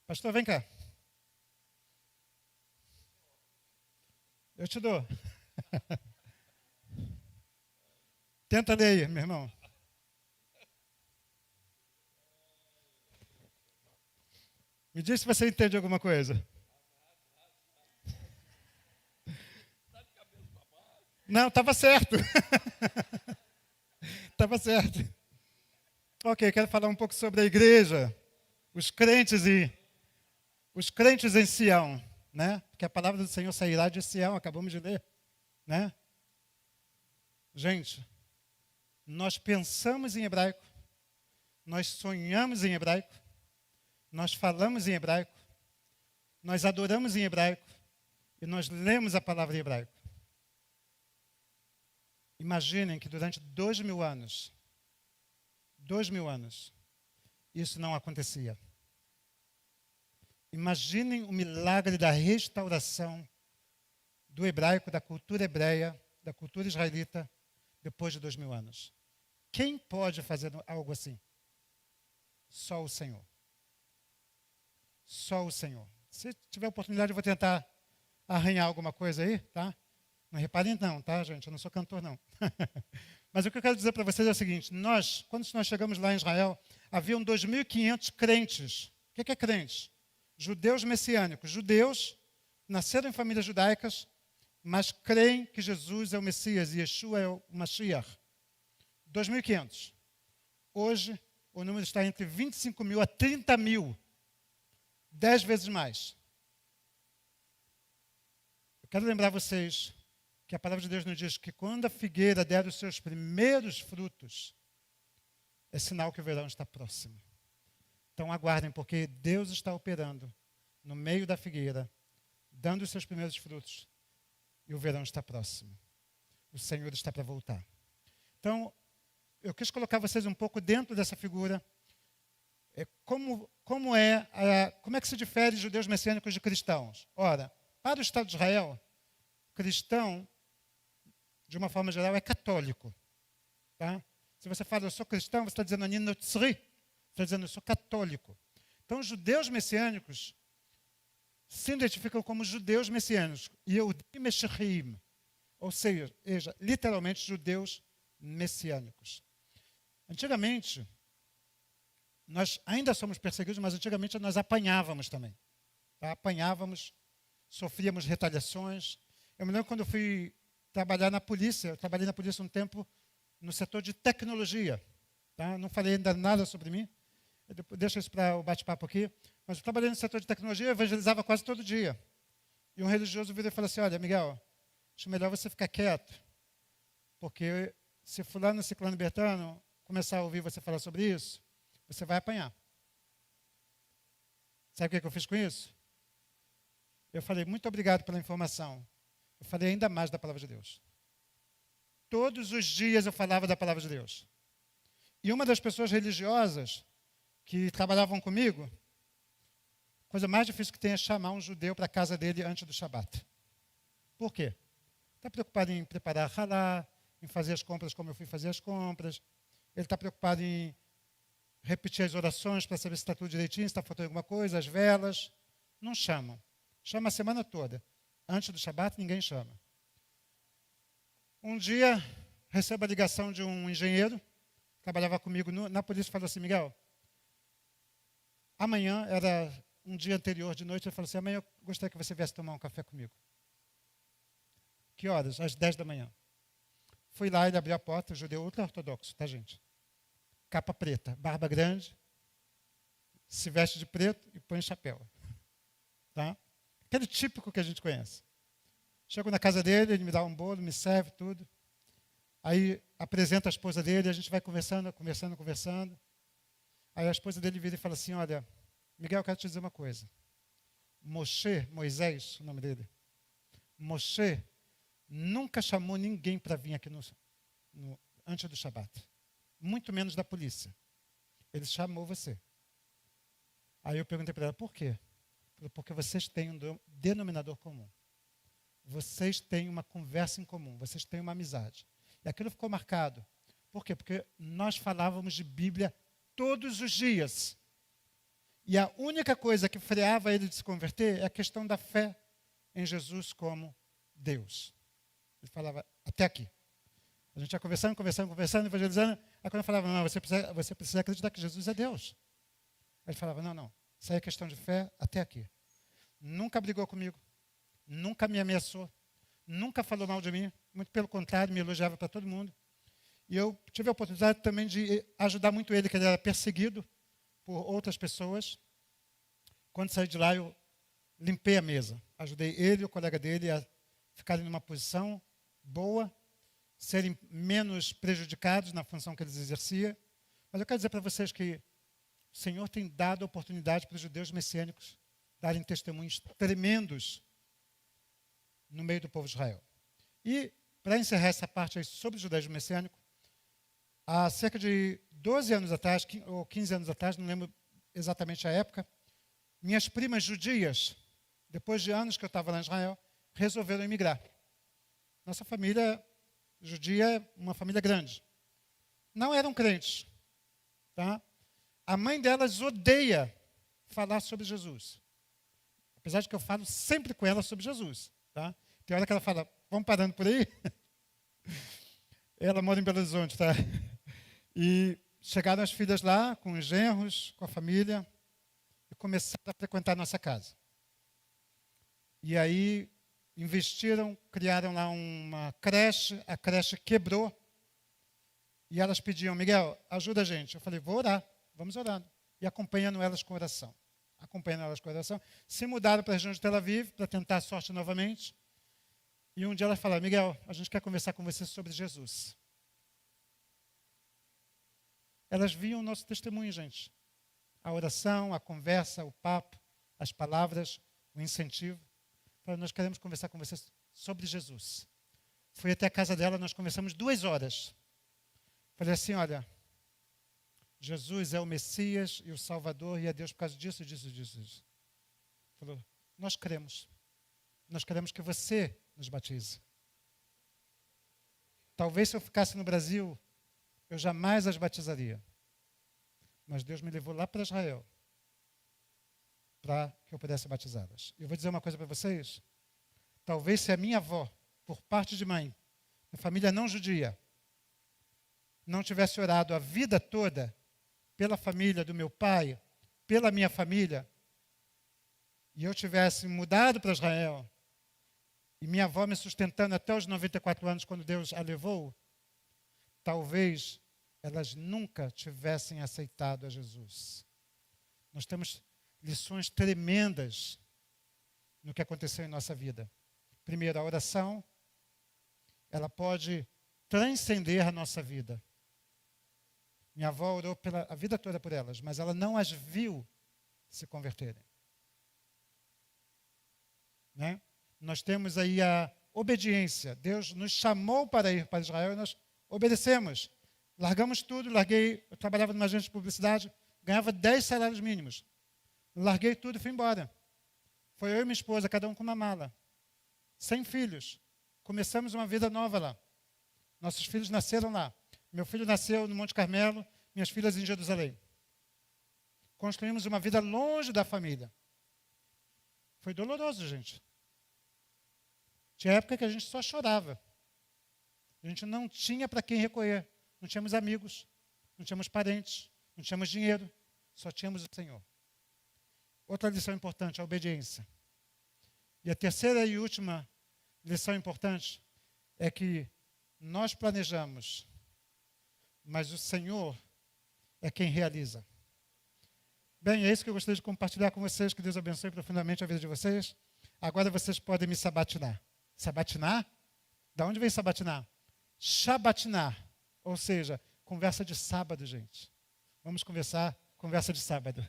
Pastor, vem cá. Eu te dou. Tenta ler aí, meu irmão. Me diz se você entende alguma coisa. Não, estava certo. Estava certo. Ok, quero falar um pouco sobre a igreja, os crentes em Sião, né? Porque a palavra do Senhor sairá de Sião, acabamos de ler, né? Gente, nós pensamos em hebraico, nós sonhamos em hebraico, nós falamos em hebraico, nós adoramos em hebraico e nós lemos a palavra em hebraico. Imaginem que durante 2000 anos, isso não acontecia. Imaginem o milagre da restauração do hebraico, da cultura hebreia, da cultura israelita, depois de 2000 anos. Quem pode fazer algo assim? Só o Senhor. Só o Senhor. Se tiver oportunidade, eu vou tentar arranhar alguma coisa aí, tá? Não reparem não, tá, gente? Eu não sou cantor, não. Mas o que eu quero dizer para vocês é o seguinte. Quando nós chegamos lá em Israel, haviam 2.500 crentes. O que é crentes? Judeus messiânicos. Judeus nasceram em famílias judaicas, mas creem que Jesus é o Messias e Yeshua é o Mashiach. 2.500. Hoje, o número está entre 25 mil a 30 mil. 10 vezes mais. Eu quero lembrar vocês que a palavra de Deus nos diz que quando a figueira der os seus primeiros frutos, é sinal que o verão está próximo. Então aguardem, porque Deus está operando no meio da figueira, dando os seus primeiros frutos, e o verão está próximo. O Senhor está para voltar. Então, eu quis colocar vocês um pouco dentro dessa figura. Como é que se difere judeus messiânicos de cristãos? Ora, para o Estado de Israel, cristão, de uma forma geral, é católico. Tá? Se você fala, eu sou cristão, você está dizendo, Ani Notzri, você está dizendo, eu sou católico. Então, os judeus messiânicos se identificam como judeus messiânicos, Yehudim Meshiachim, ou seja, literalmente judeus messiânicos. Antigamente, nós ainda somos perseguidos, mas antigamente nós apanhávamos também. Tá? Apanhávamos, sofríamos retaliações. Eu me lembro quando eu fui trabalhar na polícia, eu trabalhei na polícia um tempo no setor de tecnologia. Tá? Não falei ainda nada sobre mim, deixa isso para o bate-papo aqui, mas eu trabalhei no setor de tecnologia, eu evangelizava quase todo dia. E um religioso virou e falou assim, olha, Miguel, acho melhor você ficar quieto, porque se fulano, ciclano, bertano começar a ouvir você falar sobre isso, você vai apanhar. Sabe o que eu fiz com isso? Eu falei, muito obrigado pela informação. Eu falei ainda mais da palavra de Deus. Todos os dias eu falava da palavra de Deus. E uma das pessoas religiosas que trabalhavam comigo, a coisa mais difícil que tem é chamar um judeu para a casa dele antes do Shabat. Por quê? Está preocupado em preparar halá, em fazer as compras como eu fui fazer as compras. Ele está preocupado em repetir as orações para saber se está tudo direitinho, se está faltando alguma coisa, as velas. Não chamam. Chama a semana toda. Antes do Shabat, ninguém chama. Um dia, recebo a ligação de um engenheiro, que trabalhava comigo na polícia, e falou assim, Miguel, amanhã, era um dia anterior de noite, ele falou assim, amanhã eu gostaria que você viesse tomar um café comigo. Que horas? Às 10 da manhã. Fui lá, ele abriu a porta, judeu ultra-ortodoxo, tá, gente? Capa preta, barba grande, se veste de preto e põe chapéu. Tá? Aquele típico que a gente conhece. Chego na casa dele, ele me dá um bolo, me serve tudo. Aí apresenta a esposa dele, a gente vai conversando. Aí a esposa dele vira e fala assim, olha, Miguel, eu quero te dizer uma coisa. Moisés, o nome dele. Moshe nunca chamou ninguém para vir aqui antes do Shabat. Muito menos da polícia. Ele chamou você. Aí eu perguntei para ela, por quê? Porque vocês têm um denominador comum. Vocês têm uma conversa em comum, vocês têm uma amizade. E aquilo ficou marcado. Por quê? Porque nós falávamos de Bíblia todos os dias. E a única coisa que freava ele de se converter é a questão da fé em Jesus como Deus. Ele falava, até aqui. A gente ia conversando, evangelizando. Aí quando eu falava, não, você precisa acreditar que Jesus é Deus. Aí ele falava, não, isso aí é questão de fé até aqui. Nunca brigou comigo, nunca me ameaçou, nunca falou mal de mim, muito pelo contrário, me elogiava para todo mundo. E eu tive a oportunidade também de ajudar muito ele, que ele era perseguido por outras pessoas. Quando saí de lá, eu limpei a mesa. Ajudei ele e o colega dele a ficarem numa posição boa, serem menos prejudicados na função que eles exerciam. Mas eu quero dizer para vocês que o Senhor tem dado oportunidade para os judeus messiânicos darem testemunhos tremendos no meio do povo de Israel. E, para encerrar essa parte aí sobre o judaísmo messiânico, há cerca de 12 anos atrás, ou 15 anos atrás, não lembro exatamente a época, minhas primas judias, depois de anos que eu estava lá em Israel, resolveram emigrar. Nossa família judia é uma família grande. Não eram crentes. Tá? A mãe delas odeia falar sobre Jesus. Apesar de que eu falo sempre com ela sobre Jesus. Tá? Tem hora que ela fala, vamos parando por aí? Ela mora em Belo Horizonte, tá? E chegaram as filhas lá, com os genros, com a família, e começaram a frequentar a nossa casa. E aí investiram, criaram lá uma creche, a creche quebrou, e elas pediam, Miguel, ajuda a gente. Eu falei, vou orar, vamos orando. E acompanhando elas com oração. Se mudaram para a região de Tel Aviv, para tentar a sorte novamente. E um dia elas falaram, Miguel, a gente quer conversar com você sobre Jesus. Elas viam o nosso testemunho, gente. A oração, a conversa, o papo, as palavras, o incentivo. Falaram, nós queremos conversar com você sobre Jesus. Fui até a casa dela, nós conversamos 2 horas. Falei assim, olha, Jesus é o Messias e o Salvador e é Deus por causa disso. Falou, nós queremos que você nos batize. Talvez se eu ficasse no Brasil, eu jamais as batizaria. Mas Deus me levou lá para Israel para que eu pudesse batizá-las. Eu vou dizer uma coisa para vocês. Talvez se a minha avó, por parte de mãe, minha família não judia, não tivesse orado a vida toda pela família do meu pai, pela minha família, e eu tivesse mudado para Israel, e minha avó me sustentando até os 94 anos, quando Deus a levou, talvez elas nunca tivessem aceitado a Jesus. Nós temos lições tremendas no que aconteceu em nossa vida. Primeiro, a oração, ela pode transcender a nossa vida. Minha avó orou a vida toda por elas, mas ela não as viu se converterem. Né? Nós temos aí a obediência. Deus nos chamou para ir para Israel e nós obedecemos. Largamos tudo, eu trabalhava numa agência de publicidade, ganhava 10 salários mínimos. Larguei tudo e fui embora. Foi eu e minha esposa, cada um com uma mala. 100 filhos. Começamos uma vida nova lá. Nossos filhos nasceram lá. Meu filho nasceu no Monte Carmelo, minhas filhas em Jerusalém. Construímos uma vida longe da família. Foi doloroso, gente. Tinha época que a gente só chorava. A gente não tinha para quem recorrer. Não tínhamos amigos, não tínhamos parentes, não tínhamos dinheiro, só tínhamos o Senhor. Outra lição importante, a obediência. E a terceira e última lição importante é que nós planejamos, mas o Senhor é quem realiza. Bem, é isso que eu gostaria de compartilhar com vocês. Que Deus abençoe profundamente a vida de vocês. Agora vocês podem me sabatinar. Sabatinar? Da onde vem sabatinar? Shabatinar. Ou seja, conversa de sábado, gente. Vamos conversar, conversa de sábado.